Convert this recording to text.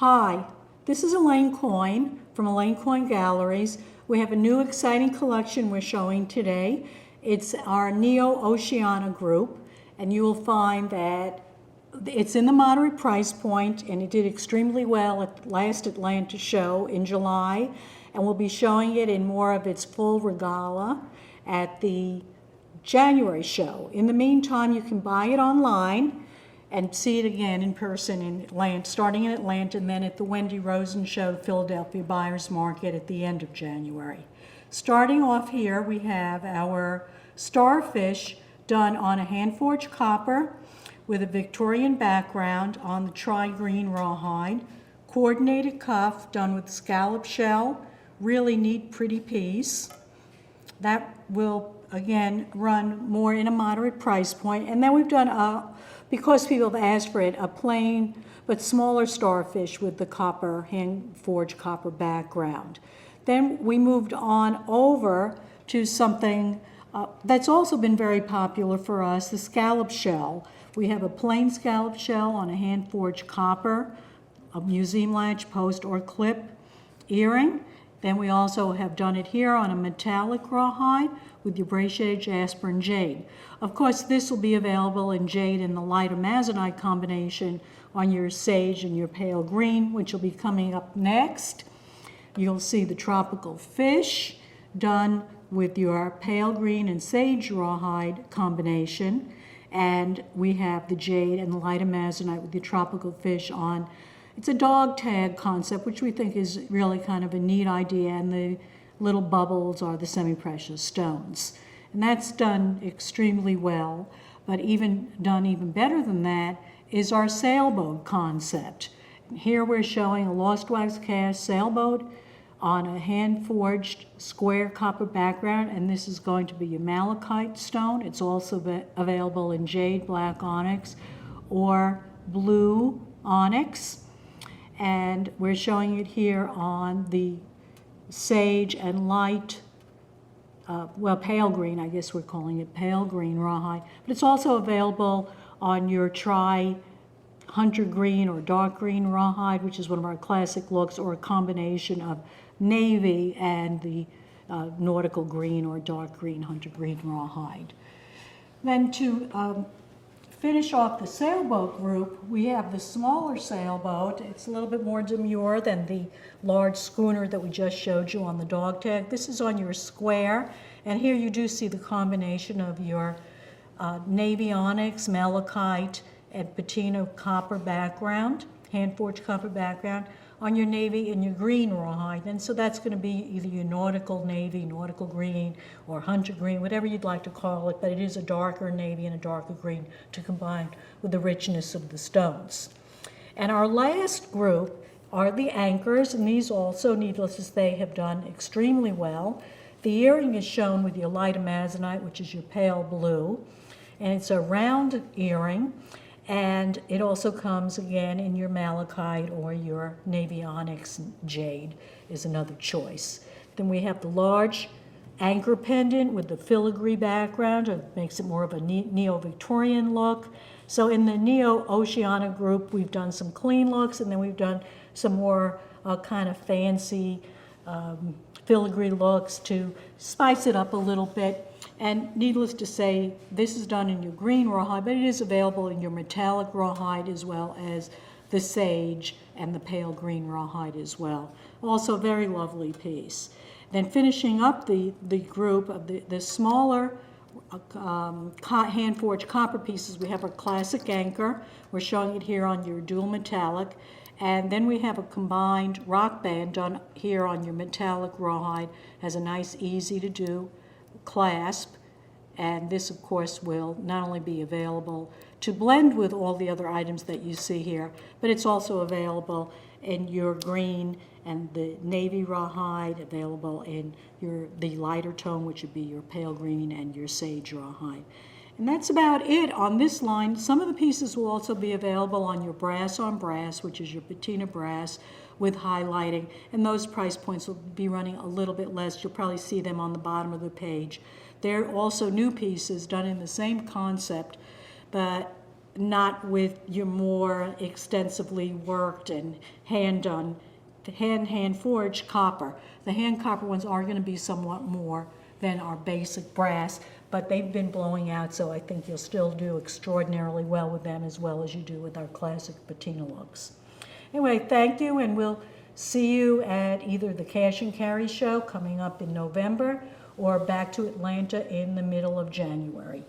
Hi, this is Elaine Coyne from Elaine Coyne Galleries. We have a new exciting collection we're showing today. It's our NeoOceania group, and you will find that it's in the moderate price point, and it did extremely well at last Atlanta show in July, and we'll be showing it in more of its full regala at the January show. In the meantime, you can buy it online and see it again in person in Atlanta, starting in Atlanta, and then at the Wendy Rosen Show, Philadelphia Buyers Market at the end of January. Starting off here, we have our starfish done on a hand-forged copper with a Victorian background on the tri-green rawhide, coordinated cuff done with scallop shell, really neat, pretty piece. That will, again, run more in a moderate price point. And then we've done, because people have asked for it, a plain but smaller starfish with the copper, hand-forged copper background. Then we moved on over to something that's also been very popular for us, the scallop shell. We have a plain scallop shell on a hand-forged copper, a museum latch, post, or clip earring. Then we also have done it here on a metallic rawhide with your brachiated jasper and jade. Of course, this will be available in jade in the light amazonite combination on your sage and your pale green, which will be coming up next. You'll see the tropical fish done with your pale green and sage rawhide combination. And we have the jade and the light amazonite with the tropical fish on. It's a dog tag concept, which we think is really kind of a neat idea, and the little bubbles are the semi-precious stones. And that's done extremely well, but even better than that is our sailboat concept. Here we're showing a lost wax cast sailboat on a hand-forged square copper background, and this is going to be a malachite stone. It's also available in jade, black onyx, or blue onyx. And we're showing it here on the sage and light, pale green, I guess we're calling it pale green rawhide. But it's also available on your hunter green or dark green rawhide, which is one of our classic looks, or a combination of navy and the nautical green or dark green hunter green rawhide. Then to finish off the sailboat group, we have the smaller sailboat. It's a little bit more demure than the large schooner that we just showed you on the dog tag. This is on your square, and here you do see the combination of your navy onyx, malachite, and patina copper background, hand-forged copper background, on your navy and your green rawhide. And so that's going to be either your nautical navy, nautical green, or hunter green, whatever you'd like to call it, but it is a darker navy and a darker green to combine with the richness of the stones. And our last group are the anchors, and these also, needless to say, have done extremely well. The earring is shown with your light amazonite, which is your pale blue, and it's a round earring. And it also comes again in your malachite or your navy onyx jade is another choice. Then we have the large anchor pendant with the filigree background. It makes it more of a neo-Victorian look. So in the NeoOceania group, we've done some clean looks, and then we've done some more kind of fancy filigree looks to spice it up a little bit. And needless to say, this is done in your green rawhide, but it is available in your metallic rawhide as well as the sage and the pale green rawhide as well. Also a very lovely piece. Then finishing up the group of the smaller hand-forged copper pieces, we have our classic anchor. We're showing it here on your dual metallic. And then we have a combined rock band done here on your metallic rawhide. Has a nice, easy to do clasp, and this of course will not only be available to blend with all the other items that you see here, but it's also available in your green and the navy rawhide, available in the lighter tone, which would be your pale green and your sage rawhide. And that's about it on this line. Some of the pieces will also be available on your brass on brass, which is your patina brass with highlighting, and those price points will be running a little bit less. You'll probably see them on the bottom of the page. They're also new pieces done in the same concept, but not with your more extensively worked and hand-done, the hand forged copper. The hand copper ones are going to be somewhat more than our basic brass, but they've been blowing out, so I think you'll still do extraordinarily well with them as well as you do with our classic patina looks. Anyway, thank you, and we'll see you at either the Cash and Carry show coming up in November or back to Atlanta in the middle of January.